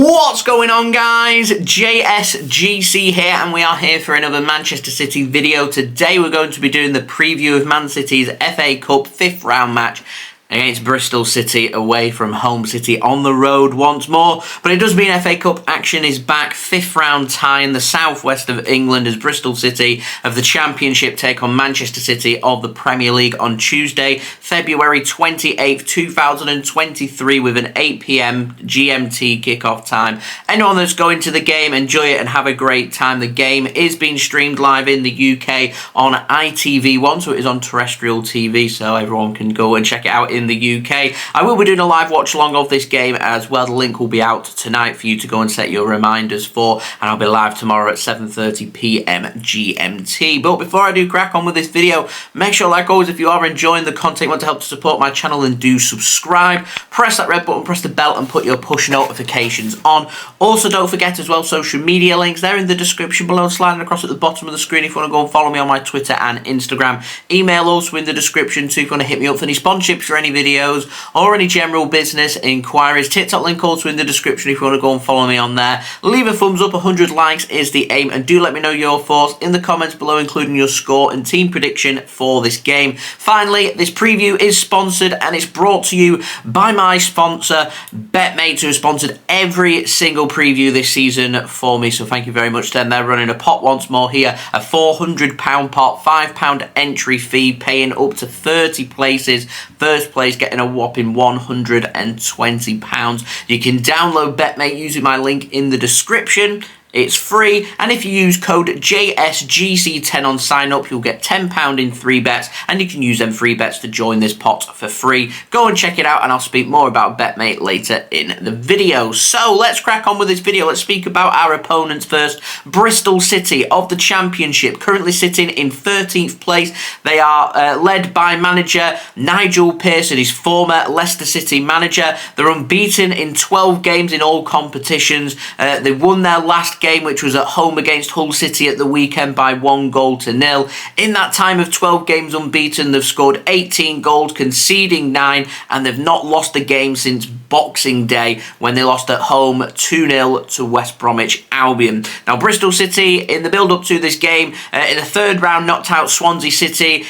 What's going on, guys? JSGC here, and we are here for another Manchester City video. Today we're going to be doing the preview of Man City's FA Cup 5th round match against Bristol City, away from home City on the road once more. But it does mean FA Cup action is back. 5th round tie in the southwest of England as Bristol City of the Championship take on Manchester City of the Premier League on Tuesday, February 28th, 2023 with an 8 PM GMT kickoff time. Anyone that's going to the game, enjoy it and have a great time. The game is being streamed live in the UK on ITV1, so it is on terrestrial TV, so everyone can go and check it out in the UK. I will be doing a live watch along of this game as well. The link will be out tonight for you to go and set your reminders for, and I'll be live tomorrow at 7:30 PM GMT. But before I do crack on with this video, make sure, like always, if you are enjoying the content, want to help to support my channel, then do subscribe. Press that red button, press the bell, and put your push notifications on. Also, don't forget as well, social media links, they're in the description below, sliding across at the bottom of the screen if you want to go and follow me on my Twitter and Instagram. Email also in the description too if you want to hit me up for any sponsorships or any videos or any general business inquiries. TikTok link also in the description if you want to go and follow me on there. Leave a thumbs up, 100 likes is the aim, and do let me know your thoughts in the comments below, including your score and team prediction for this game. Finally, this preview is sponsored and it's brought to you by my sponsor, BetMate, who has sponsored every single preview this season for me, so thank you very much to them. They're running a pot once more here, a £400 pot, £5 entry fee, paying up to 30 places. First place getting a whopping £120. You can download BetMate using my link in the description. It's free, and if you use code JSGC10 on sign up, you'll get £10 in free bets, and you can use them free bets to join this pot for free. Go and check it out, and I'll speak more about BetMate later in the video. So let's crack on with this video. Let's speak about our opponents first. Bristol City of the Championship, currently sitting in 13th place. They are led by manager Nigel Pearson, his former Leicester City manager. They're unbeaten in 12 games in all competitions. They won their last game, which was at home against Hull City at the weekend, by 1-0. In that time of 12 games unbeaten, they've scored 18 goals, conceding 9, and they've not lost a game since Boxing Day when they lost at home 2-0 to West Bromwich Albion. Now, Bristol City, in the build-up to this game, in the third round, knocked out Swansea City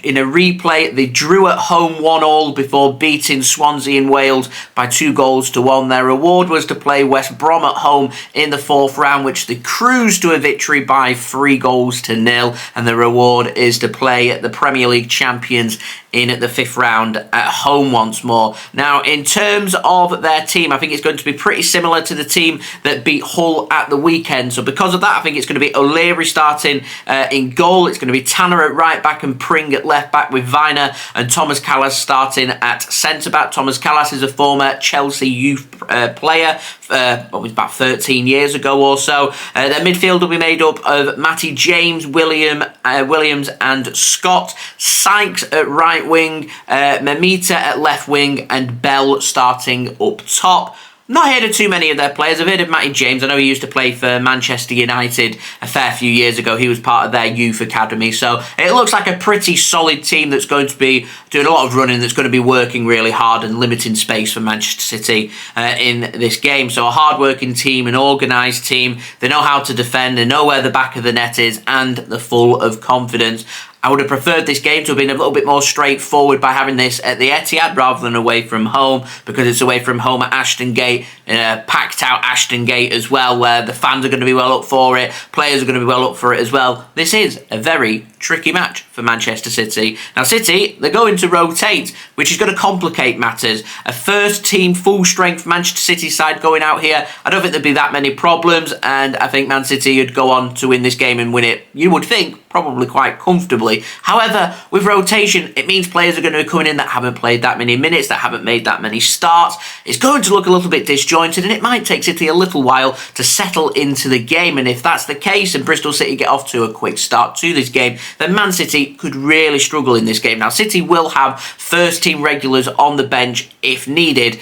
in a replay. They drew at home 1-1 before beating Swansea in Wales by 2-1. Their reward was to play West Brom at home in the fourth round, which they cruised to a victory by 3-0, and the reward is to play the Premier League champions in the 5th round at home once more. Now, in terms of their team, I think it's going to be pretty similar to the team that beat Hull at the weekend. So because of that, I think it's going to be O'Leary starting in goal. It's going to be Tanner at right back and Pring at left back, with Viner and Tomas Kalas starting at centre back. Tomas Kalas is a former Chelsea youth player, about 13 years ago or so. Their midfield will be made up of Matty James, Williams and Scott, Sykes at right wing, Memita at left wing, and Bell starting up top. Not heard of too many of their players. I've heard of Matty James. I know he used to play for Manchester United a fair few years ago. He was part of their youth academy. So it looks like a pretty solid team that's going to be doing a lot of running, that's going to be working really hard and limiting space for Manchester City in this game. So a hard-working team, an organised team. They know how to defend. They know where the back of the net is, and they're full of confidence. I would have preferred this game to have been a little bit more straightforward by having this at the Etihad rather than away from home, because it's away from home at Ashton Gate, packed out Ashton Gate as well, where the fans are going to be well up for it, players are going to be well up for it as well. This is a very tricky match for Manchester City. Now, City, they're going to rotate, which is going to complicate matters. A first-team, full-strength Manchester City side going out here, I don't think there'd be that many problems, and I think Man City would go on to win this game and win it, you would think, probably quite comfortably. However, with rotation, it means players are going to be coming in that haven't played that many minutes, that haven't made that many starts. It's going to look a little bit disjointed, and it might take City a little while to settle into the game. And if that's the case, and Bristol City get off to a quick start to this game, then Man City could really struggle in this game. Now, City will have first-team regulars on the bench if needed.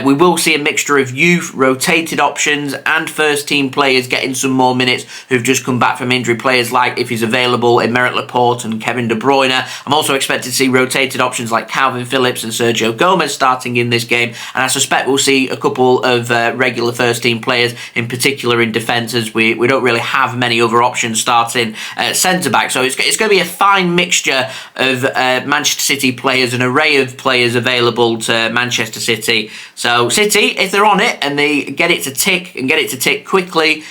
We will see a mixture of youth, rotated options, and first-team players getting some more minutes who've just come back from injury. Players like, if he's available, Aymeric Laporte and Kevin De Bruyne. I'm also expected to see rotated options like Kalvin Phillips and Sergio Gomez starting in this game, and I suspect we'll see a couple of regular first-team players, in particular in defence, as we don't really have many other options starting centre-back. So it's going to be a fine mixture of Manchester City players, an array of players available to Manchester City. So City, if they're on it and they get it to tick and get it to tick quickly,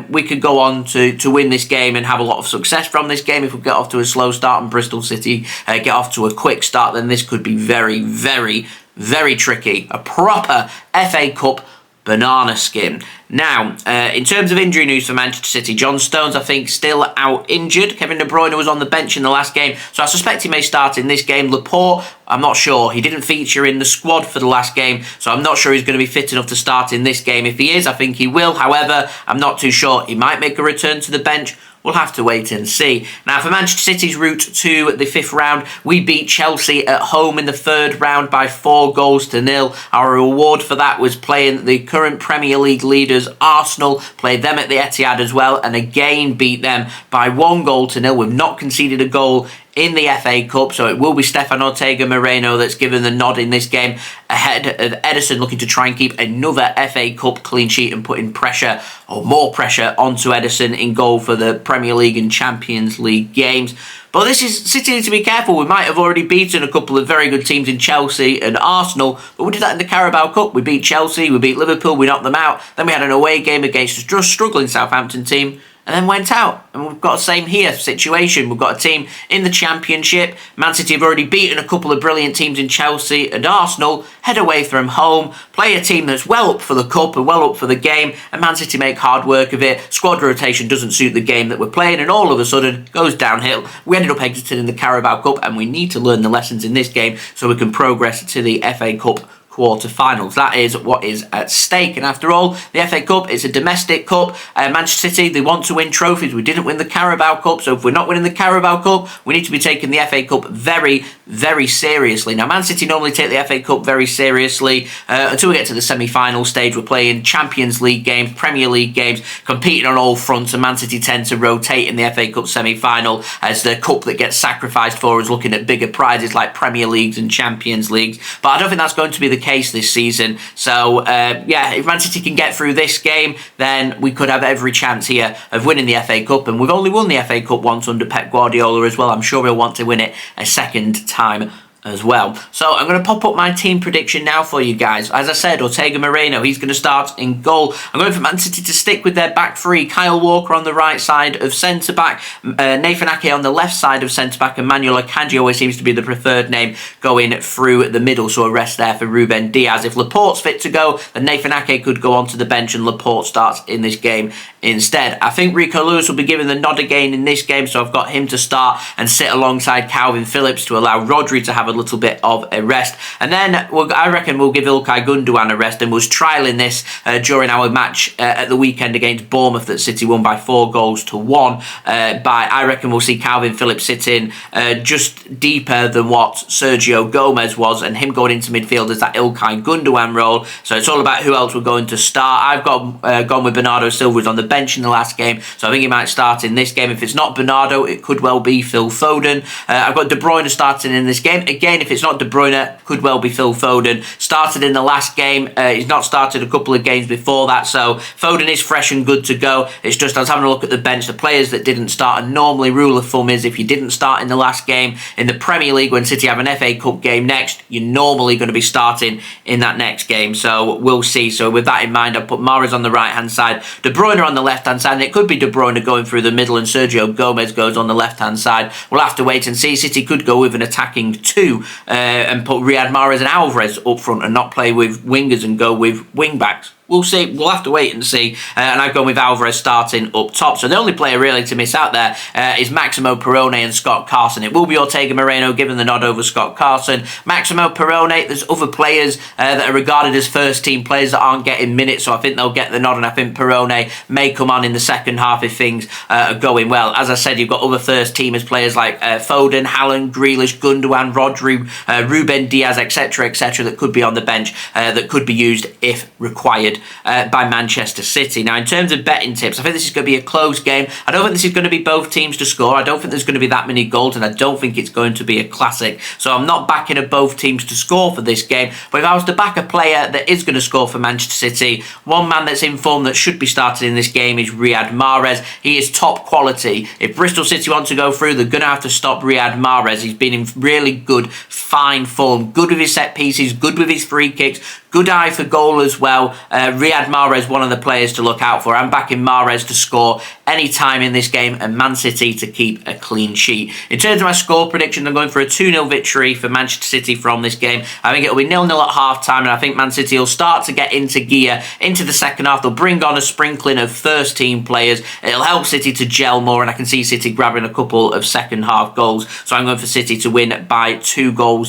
we could go on to win this game and have a lot of success from this game. If we get off to a slow start and Bristol City get off to a quick start, then this could be very, very, very tricky. A proper FA Cup banana skin. Now, in terms of injury news for Manchester City, John Stones, I think, still out injured. Kevin De Bruyne was on the bench in the last game, so I suspect he may start in this game. Laporte, I'm not sure. He didn't feature in the squad for the last game, so I'm not sure he's going to be fit enough to start in this game. If he is, I think he will. However, I'm not too sure. He might make a return to the bench. We'll have to wait and see. Now, for Manchester City's route to the 5th round, we beat Chelsea at home in the 3rd round by 4-0. Our reward for that was playing the current Premier League leaders, Arsenal. Played them at the Etihad as well, and again beat them by 1-0. We've not conceded a goal in the FA Cup, so it will be Stefan Ortega Moreno that's given the nod in this game, ahead of Ederson, looking to try and keep another FA Cup clean sheet and putting pressure, or more pressure, onto Ederson in goal for the Premier League and Champions League games. But City need to be careful. We might have already beaten a couple of very good teams in Chelsea and Arsenal, but we did that in the Carabao Cup. We beat Chelsea, we beat Liverpool, we knocked them out. Then we had an away game against a just struggling Southampton team, and then went out. And we've got the same here situation. We've got a team in the Championship. Man City have already beaten a couple of brilliant teams in Chelsea and Arsenal, head away from home, play a team that's well up for the Cup and well up for the game, and Man City make hard work of it. Squad rotation doesn't suit the game that we're playing, and all of a sudden goes downhill. We ended up exiting in the Carabao Cup, and we need to learn the lessons in this game so we can progress to the FA Cup quarter-finals. That is what is at stake. And after all, the FA Cup is a domestic cup. Manchester City, they want to win trophies. We didn't win the Carabao Cup, so if we're not winning the Carabao Cup, we need to be taking the FA Cup very, very seriously. Now, Man City normally take the FA Cup very seriously until we get to the semi-final stage. We're playing Champions League games, Premier League games, competing on all fronts, and Man City tend to rotate in the FA Cup semi-final as the cup that gets sacrificed for us, looking at bigger prizes like Premier Leagues and Champions Leagues. But I don't think that's going to be the case this season. So yeah, if Man City can get through this game, then we could have every chance here of winning the FA Cup, and we've only won the FA Cup once under Pep Guardiola as well. I'm sure we'll want to win it a second time as well. So I'm going to pop up my team prediction now for you guys. As I said, Ortega Moreno, he's going to start in goal. I'm going for Man City to stick with their back three. Kyle Walker on the right side of centre-back, Nathan Ake on the left side of centre-back, and Manuel Akanji always seems to be the preferred name going through the middle, so a rest there for Ruben Dias. If Laporte's fit to go, then Nathan Ake could go onto the bench and Laporte starts in this game instead. I think Rico Lewis will be given the nod again in this game, so I've got him to start and sit alongside Kalvin Phillips to allow Rodri to have a little bit of a rest. And then I reckon we'll give Ilkay Gundogan a rest, and was trialling this during our match at the weekend against Bournemouth that City won by 4-1. I reckon we'll see Kalvin Phillips sitting just deeper than what Sergio Gomez was, and him going into midfield as that Ilkay Gundogan role. So it's all about who else we're going to start. I've gone with Bernardo Silva, who's on the bench in the last game, so I think he might start in this game. If it's not Bernardo, it could well be Phil Foden. I've got De Bruyne starting in this game. Again, if it's not De Bruyne, could well be Phil Foden. Started in the last game. He's not started a couple of games before that, so Foden is fresh and good to go. It's just I was having a look at the bench, the players that didn't start, and normally rule of thumb is if you didn't start in the last game in the Premier League when City have an FA Cup game next, you're normally going to be starting in that next game, so we'll see. So with that in mind, I've put Mahrez on the right hand side, De Bruyne on the left hand side, and it could be De Bruyne going through the middle and Sergio Gomez goes on the left hand side. We'll have to wait and see. City could go with an attacking two and put Riyad Mahrez and Alvarez up front and not play with wingers and go with wing backs. We'll see. We'll have to wait and see. And I've gone with Alvarez starting up top. So the only player really to miss out there is Maximo Perrone and Scott Carson. It will be Ortega Moreno given the nod over Scott Carson. Maximo Perrone, there's other players that are regarded as first team players that aren't getting minutes, so I think they'll get the nod, and I think Perrone may come on in the second half if things are going well. As I said, you've got other first teamers, players like Foden, Haaland, Grealish, Gundogan, Rodri, Ruben Dias, etc., that could be on the bench, that could be used if required by Manchester City. Now, in terms of betting tips, I think this is going to be a close game. I don't think this is going to be both teams to score. I don't think there's going to be that many goals, and I don't think it's going to be a classic. So I'm not backing both teams to score for this game. But if I was to back a player that is going to score for Manchester City, one man that's in form that should be starting in this game is Riyad Mahrez. He is top quality. If Bristol City want to go through, they're going to have to stop Riyad Mahrez. He's been in really good, fine form. Good with his set pieces, good with his free kicks, good eye for goal as well. Riyad Mahrez, one of the players to look out for. I'm backing Mahrez to score any time in this game and Man City to keep a clean sheet. In terms of my score prediction, I'm going for a 2-0 victory for Manchester City from this game. I think it'll be 0-0 at half-time, and I think Man City will start to get into gear into the second half. They'll bring on a sprinkling of first-team players. It'll help City to gel more, and I can see City grabbing a couple of second-half goals. So I'm going for City to win by 2-0.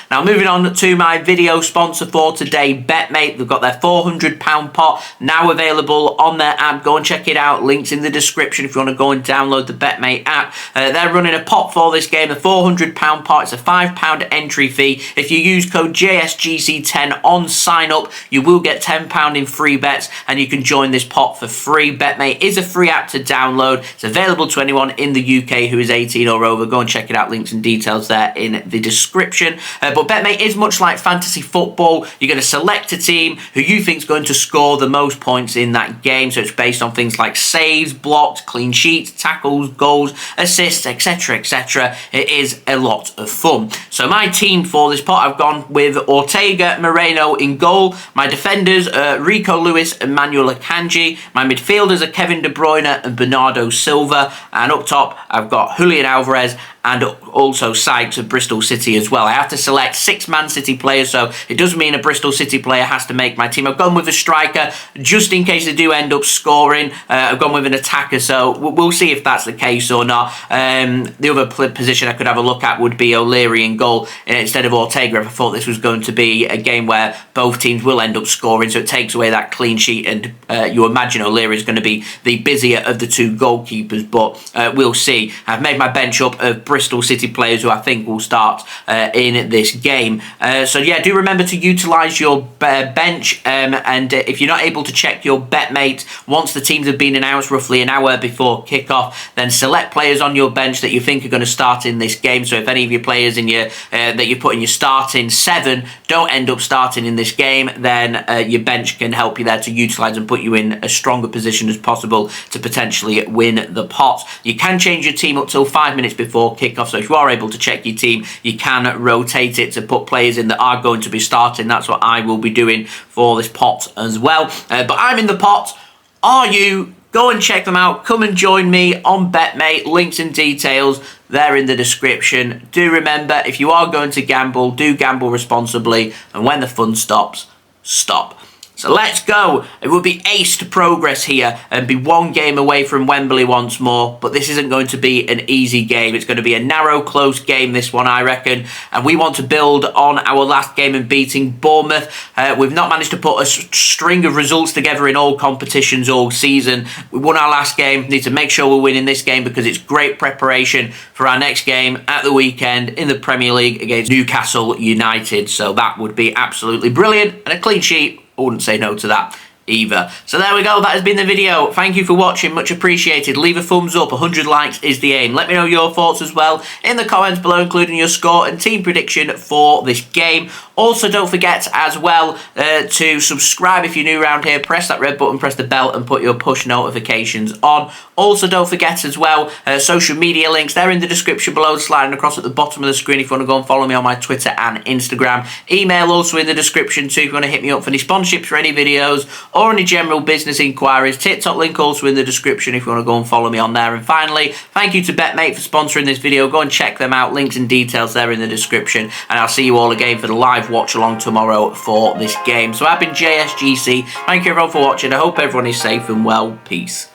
Now, moving on to my video sponsor for today, BetMate. They've got their £400 pot now available on their app. Go and check it out. Links in the description if you want to go and download the BetMate app. They're running a pot for this game, the £400 pot. It's a £5 entry fee. If you use code JSGC10 on sign up, you will get £10 in free bets, and you can join this pot for free. BetMate is a free app to download. It's available to anyone in the UK who is 18 or over. Go and check it out. Links and details there in the description. But BetMate is much like fantasy football. You're going to select a team who you think is going to score the most points in that game. So it's based on things like saves, blocks, clean sheets, tackles, goals, assists, etc., etc. It is a lot of fun. So my team for this pot, I've gone with Ortega Moreno in goal. My defenders are Rico Lewis and Manuel Akanji. My midfielders are Kevin De Bruyne and Bernardo Silva. And up top, I've got Julian Alvarez and also Sykes of Bristol City as well. I have to select 6 Man City players, so it does mean a Bristol City player has to make my team. I've gone with a striker, just in case they do end up scoring. I've gone with an attacker, so we'll see if that's the case or not. The other position I could have a look at would be O'Leary in goal instead of Ortega, if I thought this was going to be a game where both teams will end up scoring, so it takes away that clean sheet, and you imagine O'Leary is going to be the busier of the 2 goalkeepers, but we'll see. I've made my bench up of Bristol City players who I think will start in this game. So yeah, do remember to utilise your bench, and if you're not able to check your BetMate once the teams have been announced roughly an hour before kickoff, then select players on your bench that you think are going to start in this game. So if any of your players in your that you put in your starting 7 don't end up starting in this game, then your bench can help you there to utilise and put you in a stronger position as possible to potentially win the pot. You can change your team up till 5 minutes before kickoff, so if you are able to check your team, you can rotate it to put players in that are going to be starting. That's what I will be doing for this pot as well. But I'm in the pot. Are you? Go and check them out. Come and join me on BetMate. Links and details there in the description. Do remember, if you are going to gamble, do gamble responsibly, and when the fun stops, stop. So let's go. It would be ace to progress here and be 1 game away from Wembley once more. But this isn't going to be an easy game. It's going to be a narrow, close game, this one, I reckon. And we want to build on our last game in beating Bournemouth. We've not managed to put a string of results together in all competitions all season. We won our last game. Need to make sure we're winning this game because it's great preparation for our next game at the weekend in the Premier League against Newcastle United. So that would be absolutely brilliant. And a clean sheet, I wouldn't say no to that either. So there we go, that has been the video. Thank you for watching, much appreciated. Leave a thumbs up, 100 likes is the aim. Let me know your thoughts as well in the comments below, including your score and team prediction for this game. Also, don't forget as well to subscribe if you're new around here. Press that red button, press the bell, and put your push notifications on. Also, don't forget as well, social media links, they're in the description below, sliding across at the bottom of the screen if you want to go and follow me on my Twitter and Instagram. Email also in the description too if you want to hit me up for any sponsorships for any videos or any general business inquiries. TikTok link also in the description if you want to go and follow me on there. And finally, thank you to BetMate for sponsoring this video. Go and check them out. Links and details there in the description. And I'll see you all again for the live watch along tomorrow for this game. So I've been JSGC. Thank you everyone for watching. I hope everyone is safe and well. Peace.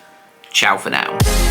Ciao for now.